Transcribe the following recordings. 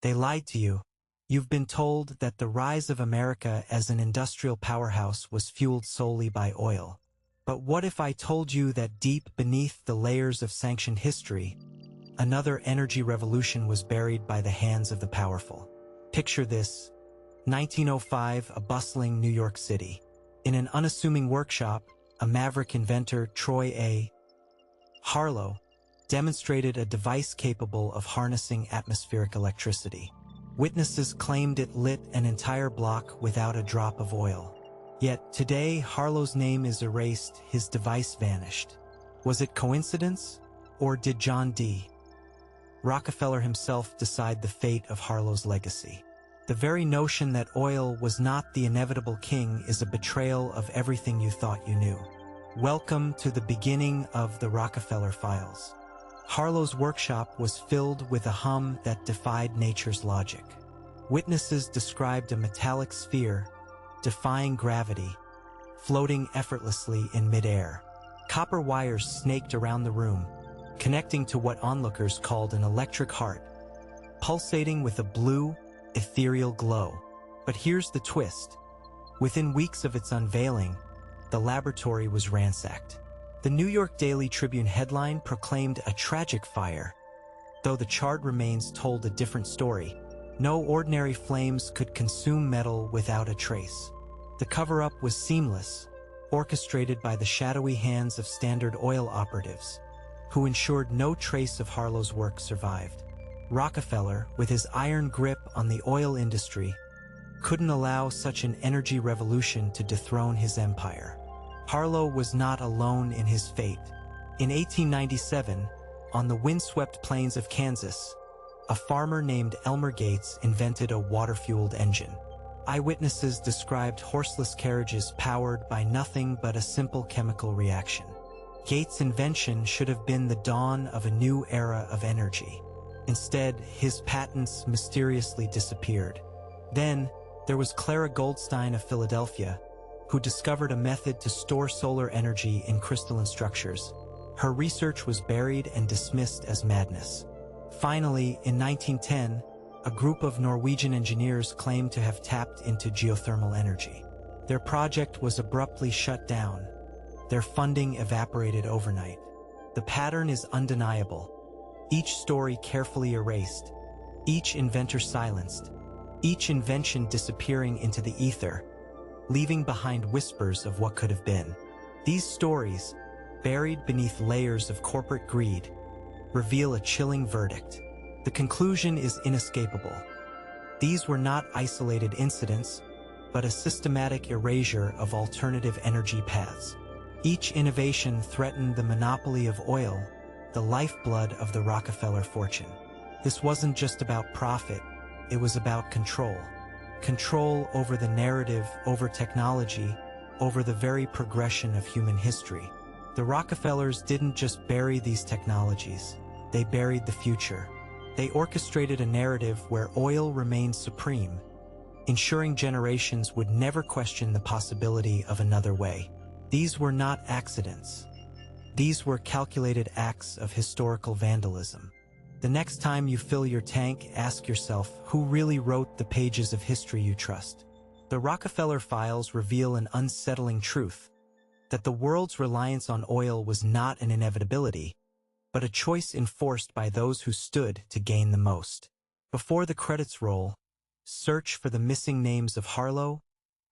They lied to you. You've been told that the rise of America as an industrial powerhouse was fueled solely by oil. But what if I told you that deep beneath the layers of sanctioned history, another energy revolution was buried by the hands of the powerful? Picture this: 1905, a bustling New York City. In an unassuming workshop, a maverick inventor, Troy A. Harlow, demonstrated a device capable of harnessing atmospheric electricity. Witnesses claimed it lit an entire block without a drop of oil. Yet today, Harlow's name is erased, his device vanished. Was it coincidence, or did John D. Rockefeller himself decide the fate of Harlow's legacy? The very notion that oil was not the inevitable king is a betrayal of everything you thought you knew. Welcome to the beginning of the Rockefeller Files. Harlow's workshop was filled with a hum that defied nature's logic. Witnesses described a metallic sphere, defying gravity, floating effortlessly in midair. Copper wires snaked around the room, connecting to what onlookers called an electric heart, pulsating with a blue, ethereal glow. But here's the twist. Within weeks of its unveiling, the laboratory was ransacked. The New York Daily Tribune headline proclaimed a tragic fire. Though the charred remains told a different story, no ordinary flames could consume metal without a trace. The cover-up was seamless, orchestrated by the shadowy hands of Standard Oil operatives, who ensured no trace of Harlow's work survived. Rockefeller, with his iron grip on the oil industry, couldn't allow such an energy revolution to dethrone his empire. Harlow was not alone in his fate. In 1897, on the windswept plains of Kansas, a farmer named Elmer Gates invented a water-fueled engine. Eyewitnesses described horseless carriages powered by nothing but a simple chemical reaction. Gates' invention should have been the dawn of a new era of energy. Instead, his patents mysteriously disappeared. Then, there was Clara Goldstein of Philadelphia, who discovered a method to store solar energy in crystalline structures. Her research was buried and dismissed as madness. Finally, in 1910, a group of Norwegian engineers claimed to have tapped into geothermal energy. Their project was abruptly shut down. Their funding evaporated overnight. The pattern is undeniable. Each story carefully erased, each inventor silenced, each invention disappearing into the ether, leaving behind whispers of what could have been. These stories, buried beneath layers of corporate greed, reveal a chilling verdict. The conclusion is inescapable. These were not isolated incidents, but a systematic erasure of alternative energy paths. Each innovation threatened the monopoly of oil, the lifeblood of the Rockefeller fortune. This wasn't just about profit, it was about control. Control over the narrative, over technology, over the very progression of human history. The Rockefellers didn't just bury these technologies, they buried the future. They orchestrated a narrative where oil remained supreme, ensuring generations would never question the possibility of another way. These were not accidents. These were calculated acts of historical vandalism. The next time you fill your tank, ask yourself, who really wrote the pages of history you trust? The Rockefeller Files reveal an unsettling truth, that the world's reliance on oil was not an inevitability, but a choice enforced by those who stood to gain the most. Before the credits roll, search for the missing names of Harlow,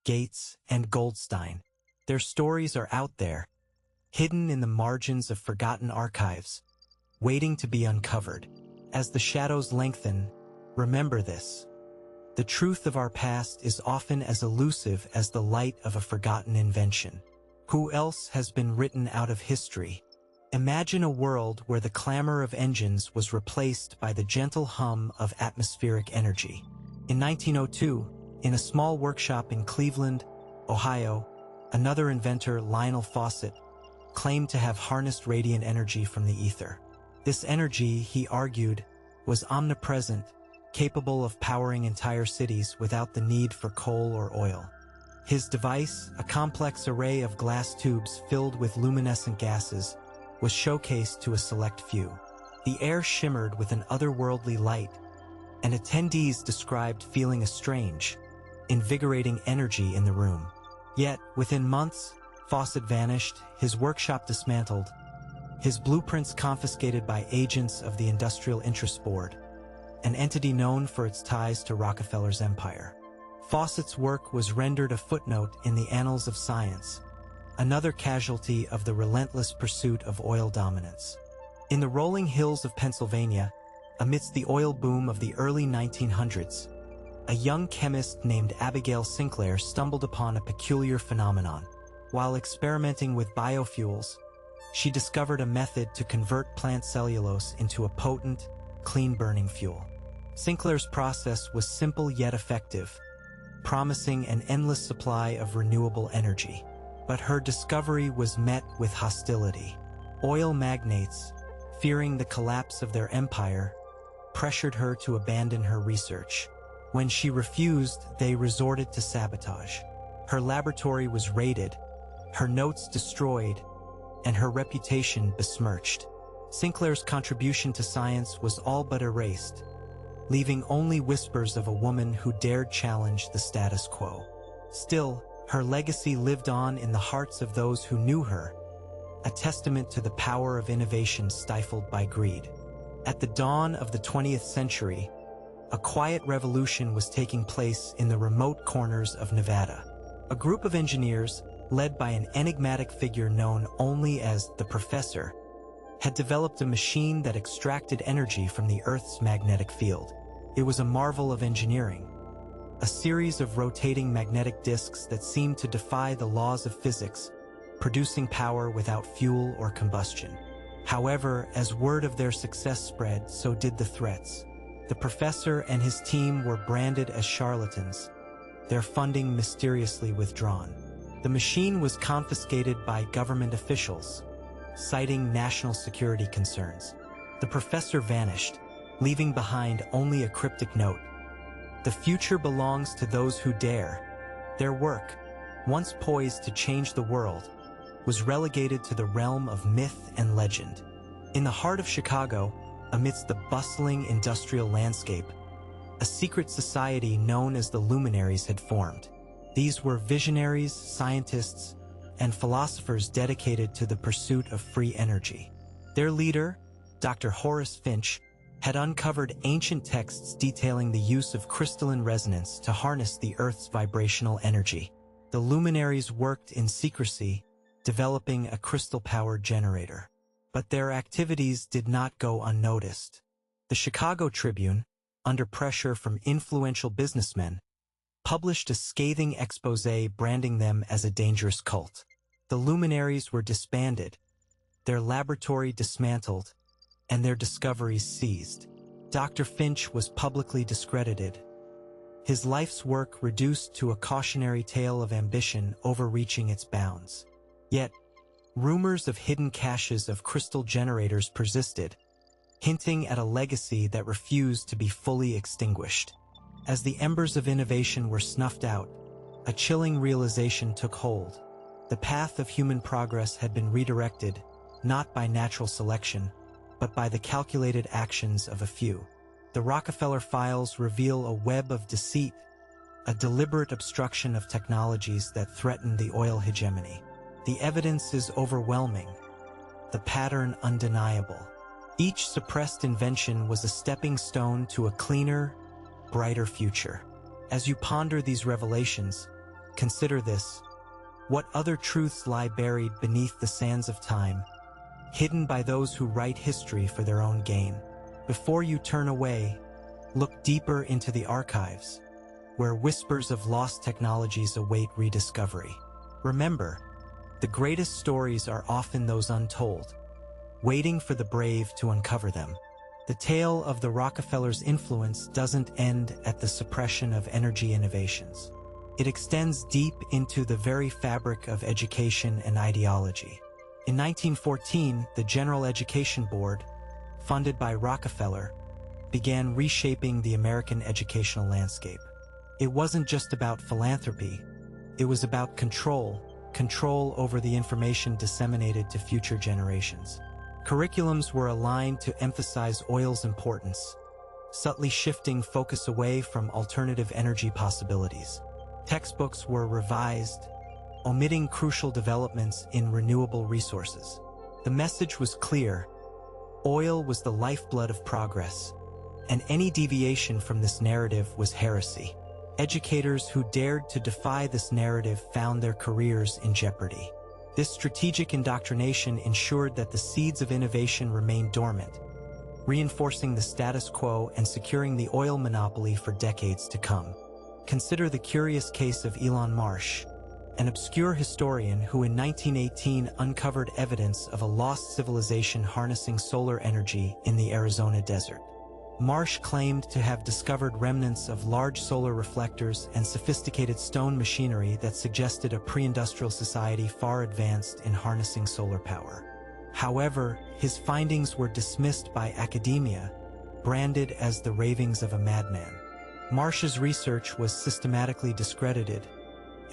Gates, and Goldstein. Their stories are out there, hidden in the margins of forgotten archives, waiting to be uncovered. As the shadows lengthen, remember this. The truth of our past is often as elusive as the light of a forgotten invention. Who else has been written out of history? Imagine a world where the clamor of engines was replaced by the gentle hum of atmospheric energy. In 1902, in a small workshop in Cleveland, Ohio, another inventor, Lionel Fawcett, claimed to have harnessed radiant energy from the ether. This energy, he argued, was omnipresent, capable of powering entire cities without the need for coal or oil. His device, a complex array of glass tubes filled with luminescent gases, was showcased to a select few. The air shimmered with an otherworldly light, and attendees described feeling a strange, invigorating energy in the room. Yet, within months, Fawcett vanished, his workshop dismantled, his blueprints confiscated by agents of the Industrial Interest Board, an entity known for its ties to Rockefeller's empire. Fawcett's work was rendered a footnote in the annals of science, another casualty of the relentless pursuit of oil dominance. In the rolling hills of Pennsylvania, amidst the oil boom of the early 1900s, a young chemist named Abigail Sinclair stumbled upon a peculiar phenomenon. While experimenting with biofuels, she discovered a method to convert plant cellulose into a potent, clean-burning fuel. Sinclair's process was simple yet effective, promising an endless supply of renewable energy. But her discovery was met with hostility. Oil magnates, fearing the collapse of their empire, pressured her to abandon her research. When she refused, they resorted to sabotage. Her laboratory was raided, her notes destroyed, and her reputation besmirched. Sinclair's contribution to science was all but erased, leaving only whispers of a woman who dared challenge the status quo. Still, her legacy lived on in the hearts of those who knew her, a testament to the power of innovation stifled by greed. At the dawn of the 20th century, a quiet revolution was taking place in the remote corners of Nevada. A group of engineers, led by an enigmatic figure known only as the Professor, had developed a machine that extracted energy from the Earth's magnetic field. It was a marvel of engineering, a series of rotating magnetic disks that seemed to defy the laws of physics, producing power without fuel or combustion. However, as word of their success spread, so did the threats. The Professor and his team were branded as charlatans, their funding mysteriously withdrawn. The machine was confiscated by government officials, citing national security concerns. The Professor vanished, leaving behind only a cryptic note. The future belongs to those who dare. Their work, once poised to change the world, was relegated to the realm of myth and legend. In the heart of Chicago, amidst the bustling industrial landscape, a secret society known as the Luminaries had formed. These were visionaries, scientists, and philosophers dedicated to the pursuit of free energy. Their leader, Dr. Horace Finch, had uncovered ancient texts detailing the use of crystalline resonance to harness the Earth's vibrational energy. The luminaries worked in secrecy, developing a crystal-powered generator. But their activities did not go unnoticed. The Chicago Tribune, under pressure from influential businessmen, published a scathing exposé branding them as a dangerous cult. The luminaries were disbanded, their laboratory dismantled, and their discoveries seized. Dr. Finch was publicly discredited, his life's work reduced to a cautionary tale of ambition overreaching its bounds. Yet, rumors of hidden caches of crystal generators persisted, hinting at a legacy that refused to be fully extinguished. As the embers of innovation were snuffed out, a chilling realization took hold. The path of human progress had been redirected, not by natural selection, but by the calculated actions of a few. The Rockefeller Files reveal a web of deceit, a deliberate obstruction of technologies that threaten the oil hegemony. The evidence is overwhelming, the pattern undeniable. Each suppressed invention was a stepping stone to a cleaner, brighter future. As you ponder these revelations, consider this: what other truths lie buried beneath the sands of time, hidden by those who write history for their own gain? Before you turn away, look deeper into the archives, where whispers of lost technologies await rediscovery. Remember, the greatest stories are often those untold, waiting for the brave to uncover them. The tale of the Rockefellers' influence doesn't end at the suppression of energy innovations. It extends deep into the very fabric of education and ideology. In 1914, the General Education Board, funded by Rockefeller, began reshaping the American educational landscape. It wasn't just about philanthropy, it was about control over the information disseminated to future generations. Curriculums were aligned to emphasize oil's importance, subtly shifting focus away from alternative energy possibilities. Textbooks were revised, omitting crucial developments in renewable resources. The message was clear: oil was the lifeblood of progress, and any deviation from this narrative was heresy. Educators who dared to defy this narrative found their careers in jeopardy. This strategic indoctrination ensured that the seeds of innovation remained dormant, reinforcing the status quo and securing the oil monopoly for decades to come. Consider the curious case of Elon Marsh, an obscure historian who in 1918 uncovered evidence of a lost civilization harnessing solar energy in the Arizona desert. Marsh claimed to have discovered remnants of large solar reflectors and sophisticated stone machinery that suggested a pre-industrial society far advanced in harnessing solar power. However, his findings were dismissed by academia, branded as the ravings of a madman. Marsh's research was systematically discredited,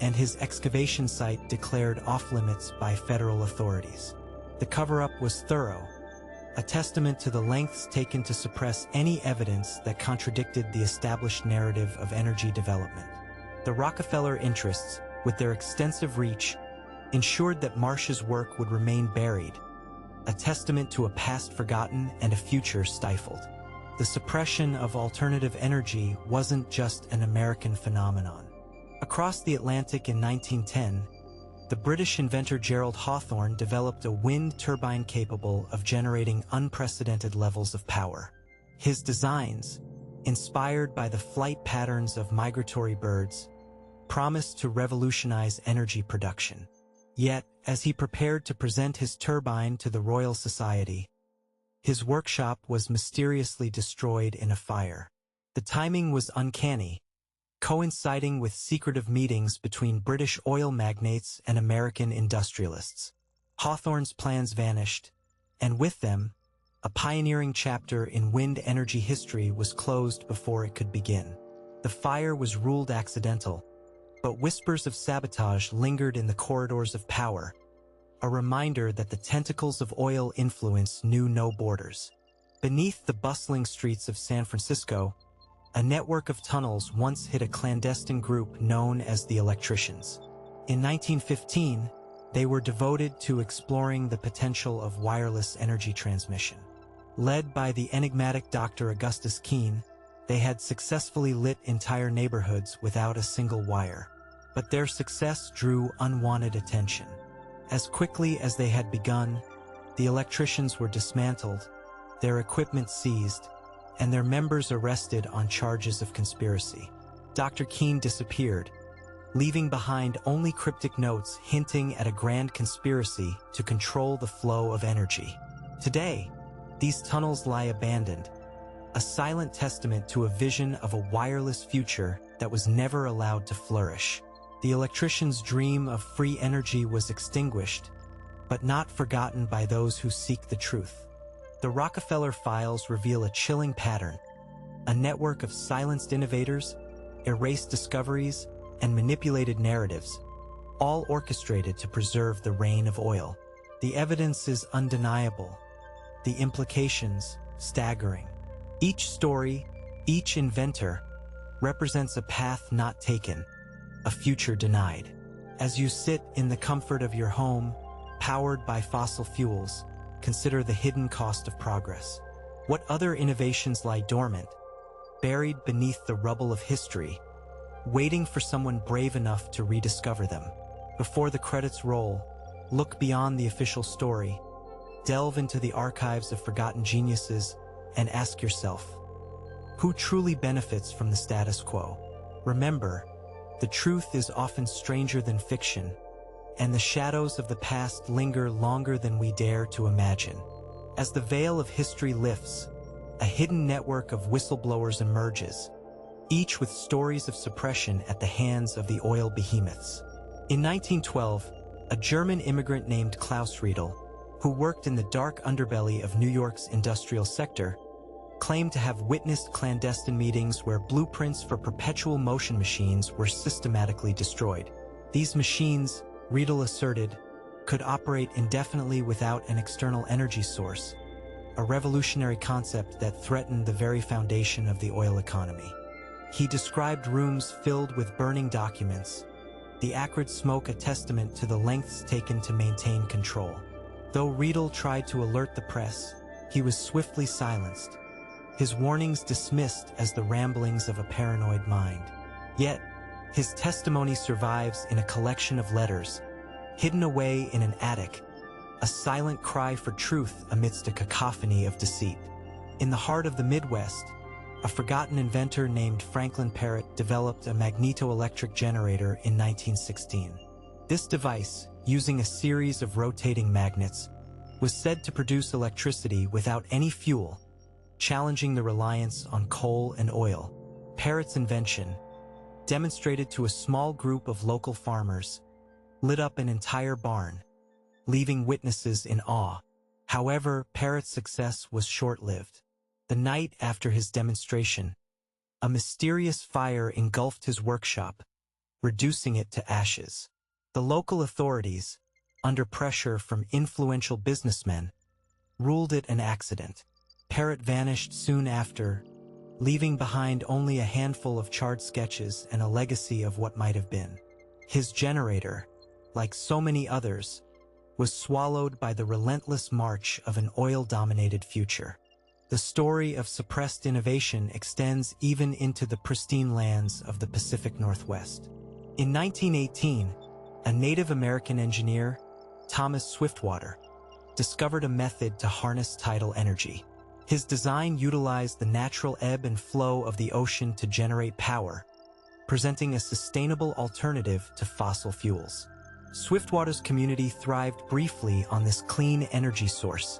and his excavation site declared off-limits by federal authorities. The cover-up was thorough, a testament to the lengths taken to suppress any evidence that contradicted the established narrative of energy development. The Rockefeller interests, with their extensive reach, ensured that Marsh's work would remain buried, a testament to a past forgotten and a future stifled. The suppression of alternative energy wasn't just an American phenomenon. Across the Atlantic in 1910, the British inventor Gerald Hawthorne developed a wind turbine capable of generating unprecedented levels of power. His designs, inspired by the flight patterns of migratory birds, promised to revolutionize energy production. Yet, as he prepared to present his turbine to the Royal Society, his workshop was mysteriously destroyed in a fire. The timing was uncanny, coinciding with secretive meetings between British oil magnates and American industrialists. Hawthorne's plans vanished, and with them, a pioneering chapter in wind energy history was closed before it could begin. The fire was ruled accidental, but whispers of sabotage lingered in the corridors of power, a reminder that the tentacles of oil influence knew no borders. Beneath the bustling streets of San Francisco, a network of tunnels once hid a clandestine group known as the Electricians. In 1915, they were devoted to exploring the potential of wireless energy transmission. Led by the enigmatic Dr. Augustus Keene, they had successfully lit entire neighborhoods without a single wire. But their success drew unwanted attention. As quickly as they had begun, the Electricians were dismantled, their equipment seized, and their members arrested on charges of conspiracy. Dr. Keene disappeared, leaving behind only cryptic notes hinting at a grand conspiracy to control the flow of energy. Today, these tunnels lie abandoned, a silent testament to a vision of a wireless future that was never allowed to flourish. The Electricians' dream of free energy was extinguished, but not forgotten by those who seek the truth. The Rockefeller Files reveal a chilling pattern: a network of silenced innovators, erased discoveries, and manipulated narratives, all orchestrated to preserve the reign of oil. The evidence is undeniable, the implications staggering. Each story, each inventor, represents a path not taken, a future denied. As you sit in the comfort of your home, powered by fossil fuels, consider the hidden cost of progress. What other innovations lie dormant, buried beneath the rubble of history, waiting for someone brave enough to rediscover them? Before the credits roll, look beyond the official story, delve into the archives of forgotten geniuses, and ask yourself, who truly benefits from the status quo? Remember, the truth is often stranger than fiction, and the shadows of the past linger longer than we dare to imagine. As the veil of history lifts, a hidden network of whistleblowers emerges, each with stories of suppression at the hands of the oil behemoths. In 1912, a German immigrant named Klaus Riedel, who worked in the dark underbelly of New York's industrial sector, claimed to have witnessed clandestine meetings where blueprints for perpetual motion machines were systematically destroyed. These machines, Riedel asserted, could operate indefinitely without an external energy source, a revolutionary concept that threatened the very foundation of the oil economy. He described rooms filled with burning documents, the acrid smoke a testament to the lengths taken to maintain control. Though Riedel tried to alert the press, he was swiftly silenced, his warnings dismissed as the ramblings of a paranoid mind. Yet, his testimony survives in a collection of letters, hidden away in an attic, a silent cry for truth amidst a cacophony of deceit. In the heart of the Midwest, a forgotten inventor named Franklin Parrott developed a magneto-electric generator in 1916. This device, using a series of rotating magnets, was said to produce electricity without any fuel, challenging the reliance on coal and oil. Parrott's invention, demonstrated to a small group of local farmers, lit up an entire barn, leaving witnesses in awe. However, Parrott's success was short-lived. The night after his demonstration, a mysterious fire engulfed his workshop, reducing it to ashes. The local authorities, under pressure from influential businessmen, ruled it an accident. Parrott vanished soon after, leaving behind only a handful of charred sketches and a legacy of what might have been. His generator, like so many others, was swallowed by the relentless march of an oil-dominated future. The story of suppressed innovation extends even into the pristine lands of the Pacific Northwest. In 1918, a Native American engineer, Thomas Swiftwater, discovered a method to harness tidal energy. His design utilized the natural ebb and flow of the ocean to generate power, presenting a sustainable alternative to fossil fuels. Swiftwater's community thrived briefly on this clean energy source,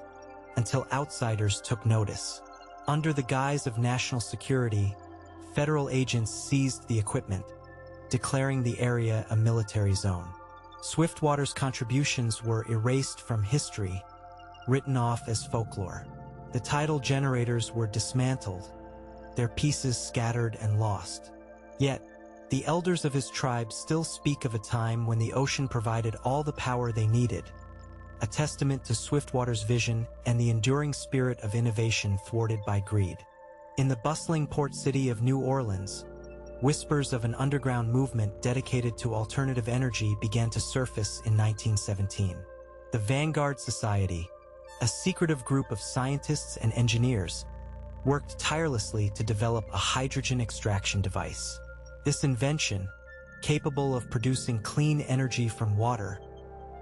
until outsiders took notice. Under the guise of national security, federal agents seized the equipment, declaring the area a military zone. Swiftwater's contributions were erased from history, written off as folklore. The tidal generators were dismantled, their pieces scattered and lost. Yet, the elders of his tribe still speak of a time when the ocean provided all the power they needed, a testament to Swiftwater's vision and the enduring spirit of innovation thwarted by greed. In the bustling port city of New Orleans, whispers of an underground movement dedicated to alternative energy began to surface in 1917. The Vanguard Society, a secretive group of scientists and engineers, worked tirelessly to develop a hydrogen extraction device. This invention, capable of producing clean energy from water,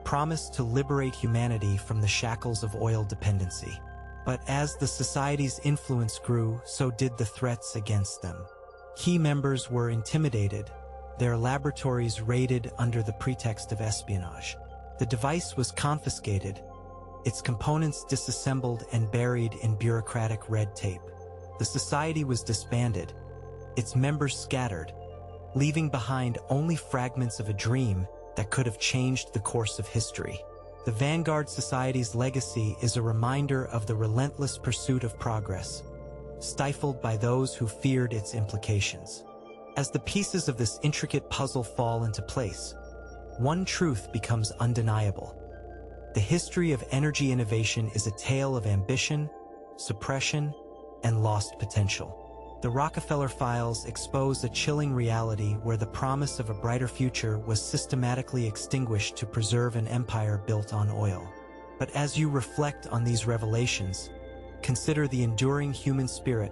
promised to liberate humanity from the shackles of oil dependency. But as the society's influence grew, so did the threats against them. Key members were intimidated, their laboratories raided under the pretext of espionage. The device was confiscated, its components disassembled and buried in bureaucratic red tape. The society was disbanded, its members scattered, leaving behind only fragments of a dream that could have changed the course of history. The Vanguard Society's legacy is a reminder of the relentless pursuit of progress, stifled by those who feared its implications. As the pieces of this intricate puzzle fall into place, one truth becomes undeniable. The history of energy innovation is a tale of ambition, suppression, and lost potential. The Rockefeller Files expose a chilling reality where the promise of a brighter future was systematically extinguished to preserve an empire built on oil. But as you reflect on these revelations, consider the enduring human spirit,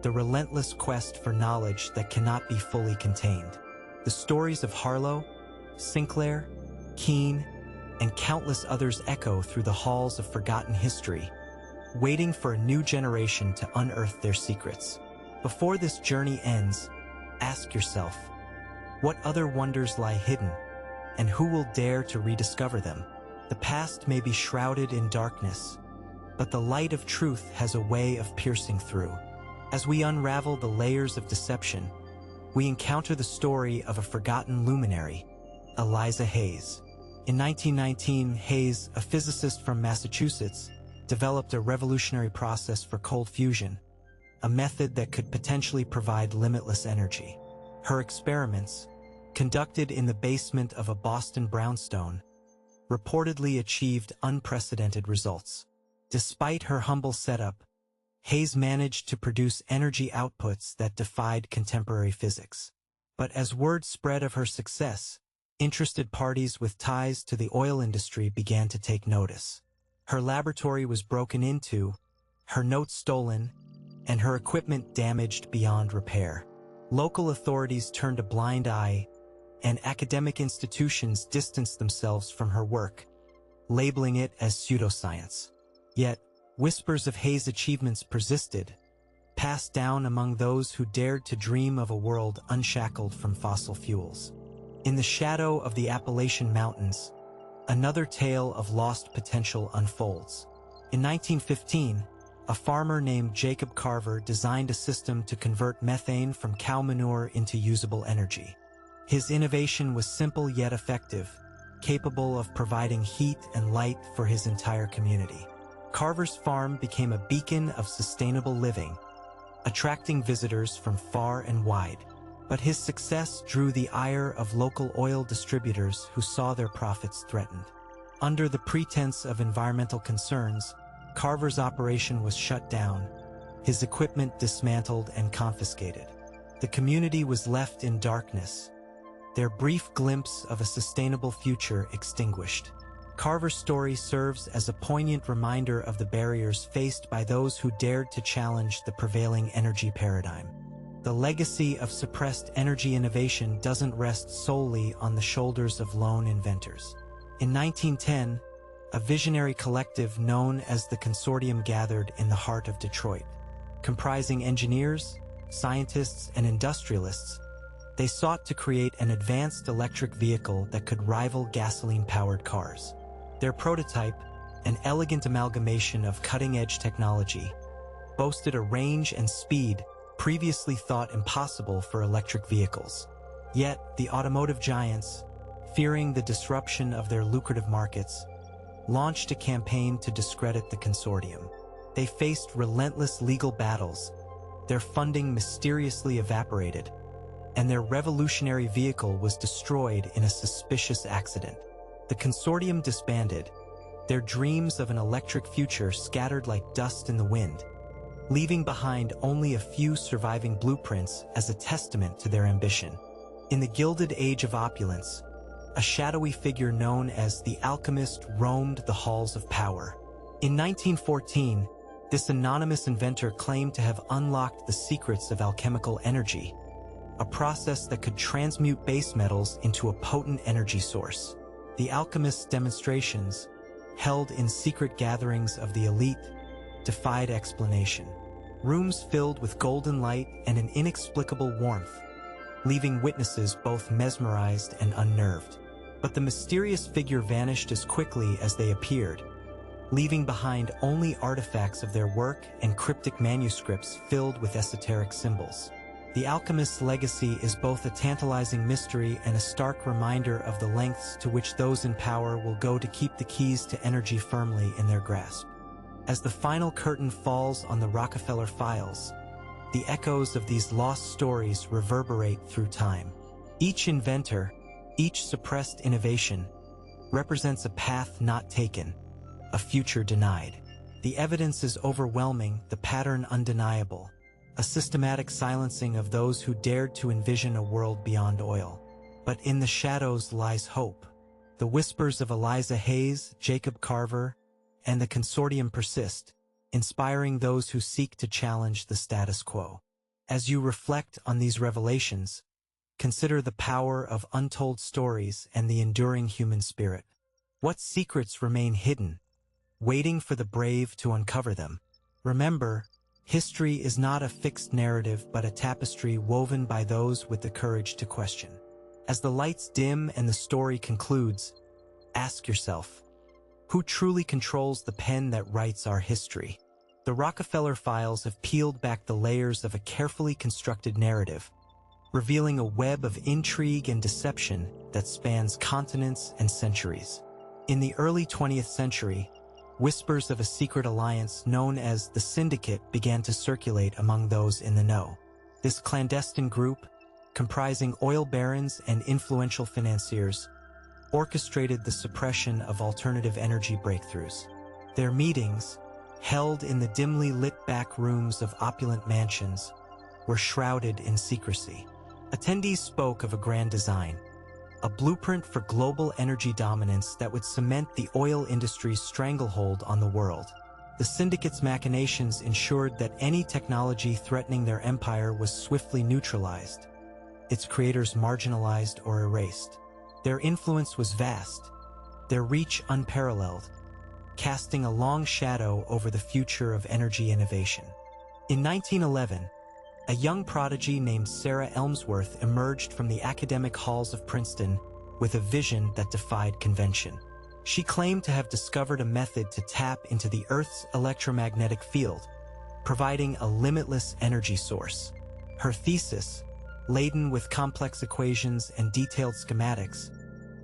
the relentless quest for knowledge that cannot be fully contained. The stories of Harlow, Sinclair, Keene, and countless others echo through the halls of forgotten history, waiting for a new generation to unearth their secrets. Before this journey ends, ask yourself, what other wonders lie hidden, and who will dare to rediscover them? The past may be shrouded in darkness, but the light of truth has a way of piercing through. As we unravel the layers of deception, we encounter the story of a forgotten luminary, Eliza Hayes. In 1919, Hayes, a physicist from Massachusetts, developed a revolutionary process for cold fusion, a method that could potentially provide limitless energy. Her experiments, conducted in the basement of a Boston brownstone, reportedly achieved unprecedented results. Despite her humble setup, Hayes managed to produce energy outputs that defied contemporary physics. But as word spread of her success, interested parties with ties to the oil industry began to take notice. Her laboratory was broken into, her notes stolen, and her equipment damaged beyond repair. Local authorities turned a blind eye, and academic institutions distanced themselves from her work, labeling it as pseudoscience. Yet, whispers of Hayes' achievements persisted, passed down among those who dared to dream of a world unshackled from fossil fuels. In the shadow of the Appalachian Mountains, another tale of lost potential unfolds. In 1915, a farmer named Jacob Carver designed a system to convert methane from cow manure into usable energy. His innovation was simple yet effective, capable of providing heat and light for his entire community. Carver's farm became a beacon of sustainable living, attracting visitors from far and wide. But his success drew the ire of local oil distributors who saw their profits threatened. Under the pretense of environmental concerns, Carver's operation was shut down, his equipment dismantled and confiscated. The community was left in darkness, their brief glimpse of a sustainable future extinguished. Carver's story serves as a poignant reminder of the barriers faced by those who dared to challenge the prevailing energy paradigm. The legacy of suppressed energy innovation doesn't rest solely on the shoulders of lone inventors. In 1910, a visionary collective known as the Consortium gathered in the heart of Detroit. Comprising engineers, scientists, and industrialists, they sought to create an advanced electric vehicle that could rival gasoline-powered cars. Their prototype, an elegant amalgamation of cutting-edge technology, boasted a range and speed previously thought impossible for electric vehicles. Yet, the automotive giants, fearing the disruption of their lucrative markets, launched a campaign to discredit the consortium. They faced relentless legal battles, their funding mysteriously evaporated, and their revolutionary vehicle was destroyed in a suspicious accident. The consortium disbanded, their dreams of an electric future scattered like dust in the wind, leaving behind only a few surviving blueprints as a testament to their ambition. In the Gilded Age of opulence, a shadowy figure known as the alchemist roamed the halls of power. In 1914, this anonymous inventor claimed to have unlocked the secrets of alchemical energy, a process that could transmute base metals into a potent energy source. The alchemist's demonstrations, held in secret gatherings of the elite, defied explanation. Rooms filled with golden light and an inexplicable warmth, leaving witnesses both mesmerized and unnerved. But the mysterious figure vanished as quickly as they appeared, leaving behind only artifacts of their work and cryptic manuscripts filled with esoteric symbols. The alchemist's legacy is both a tantalizing mystery and a stark reminder of the lengths to which those in power will go to keep the keys to energy firmly in their grasp. As the final curtain falls on the Rockefeller Files, the echoes of these lost stories reverberate through time. Each inventor, each suppressed innovation, represents a path not taken, a future denied. The evidence is overwhelming, the pattern undeniable, a systematic silencing of those who dared to envision a world beyond oil. But in the shadows lies hope. The whispers of Eliza Hayes, Jacob Carver, and the consortium persist, inspiring those who seek to challenge the status quo. As you reflect on these revelations, consider the power of untold stories and the enduring human spirit. What secrets remain hidden, waiting for the brave to uncover them? Remember, history is not a fixed narrative but a tapestry woven by those with the courage to question. As the lights dim and the story concludes, ask yourself, who truly controls the pen that writes our history? The Rockefeller Files have peeled back the layers of a carefully constructed narrative, revealing a web of intrigue and deception that spans continents and centuries. In the early 20th century, whispers of a secret alliance known as the Syndicate began to circulate among those in the know. This clandestine group, comprising oil barons and influential financiers, orchestrated the suppression of alternative energy breakthroughs. Their meetings, held in the dimly lit back rooms of opulent mansions, were shrouded in secrecy. Attendees spoke of a grand design, a blueprint for global energy dominance that would cement the oil industry's stranglehold on the world. The syndicate's machinations ensured that any technology threatening their empire was swiftly neutralized, its creators marginalized or erased. Their influence was vast, their reach unparalleled, casting a long shadow over the future of energy innovation. In 1911, a young prodigy named Sarah Elmsworth emerged from the academic halls of Princeton with a vision that defied convention. She claimed to have discovered a method to tap into the Earth's electromagnetic field, providing a limitless energy source. Her thesis, laden with complex equations and detailed schematics,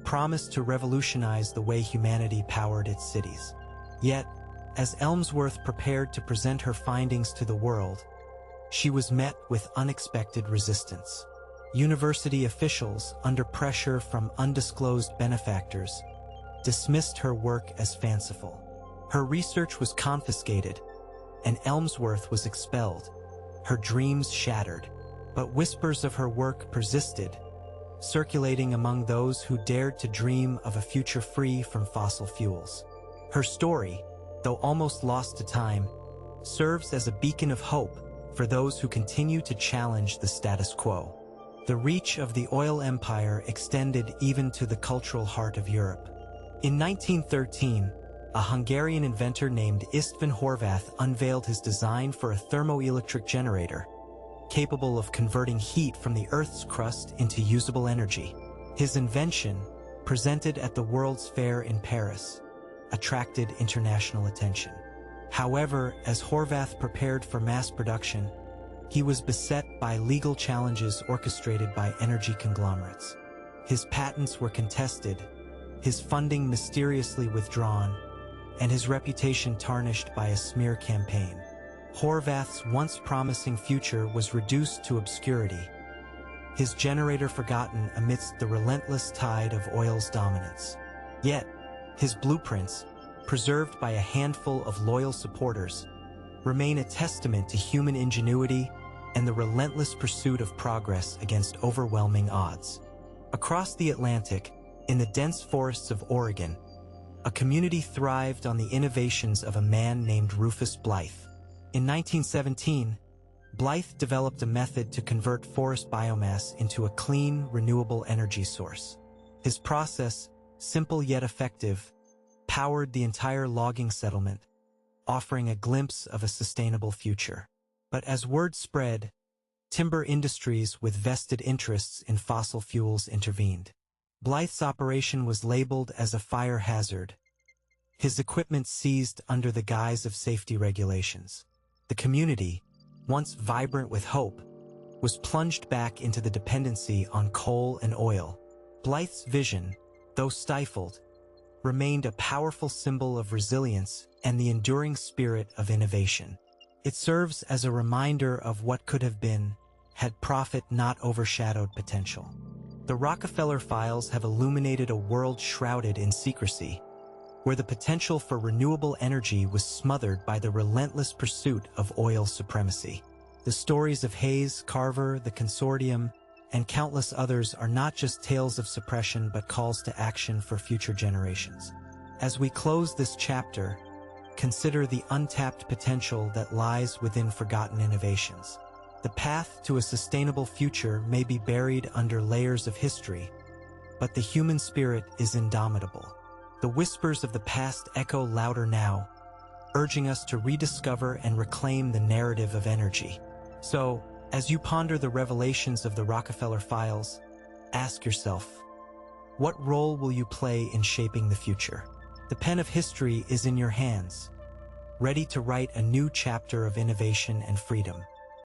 promised to revolutionize the way humanity powered its cities. Yet, as Elmsworth prepared to present her findings to the world, she was met with unexpected resistance. University officials, under pressure from undisclosed benefactors, dismissed her work as fanciful. Her research was confiscated, and Elmsworth was expelled, her dreams shattered. But whispers of her work persisted, circulating among those who dared to dream of a future free from fossil fuels. Her story, though almost lost to time, serves as a beacon of hope for those who continue to challenge the status quo. The reach of the oil empire extended even to the cultural heart of Europe. In 1913, a Hungarian inventor named István Horváth unveiled his design for a thermoelectric generator, capable of converting heat from the Earth's crust into usable energy. His invention, presented at the World's Fair in Paris, attracted international attention. However, as Horváth prepared for mass production, he was beset by legal challenges orchestrated by energy conglomerates. His patents were contested, his funding mysteriously withdrawn, and his reputation tarnished by a smear campaign. Horváth's once promising future was reduced to obscurity, his generator forgotten amidst the relentless tide of oil's dominance. Yet, his blueprints, preserved by a handful of loyal supporters, remain a testament to human ingenuity and the relentless pursuit of progress against overwhelming odds. Across the Atlantic, in the dense forests of Oregon, a community thrived on the innovations of a man named Rufus Blythe. In 1917, Blythe developed a method to convert forest biomass into a clean, renewable energy source. His process, simple yet effective, powered the entire logging settlement, offering a glimpse of a sustainable future. But as word spread, timber industries with vested interests in fossil fuels intervened. Blythe's operation was labeled as a fire hazard, his equipment seized under the guise of safety regulations. The community, once vibrant with hope, was plunged back into the dependency on coal and oil. Blythe's vision, though stifled, remained a powerful symbol of resilience and the enduring spirit of innovation. It serves as a reminder of what could have been, had profit not overshadowed potential. The Rockefeller Files have illuminated a world shrouded in secrecy, where the potential for renewable energy was smothered by the relentless pursuit of oil supremacy. The stories of Hayes, Carver, the Consortium, and countless others are not just tales of suppression but calls to action for future generations. As we close this chapter, consider the untapped potential that lies within forgotten innovations. The path to a sustainable future may be buried under layers of history, but the human spirit is indomitable. The whispers of the past echo louder now, urging us to rediscover and reclaim the narrative of energy. So, as you ponder the revelations of the Rockefeller Files, ask yourself, what role will you play in shaping the future? The pen of history is in your hands, ready to write a new chapter of innovation and freedom.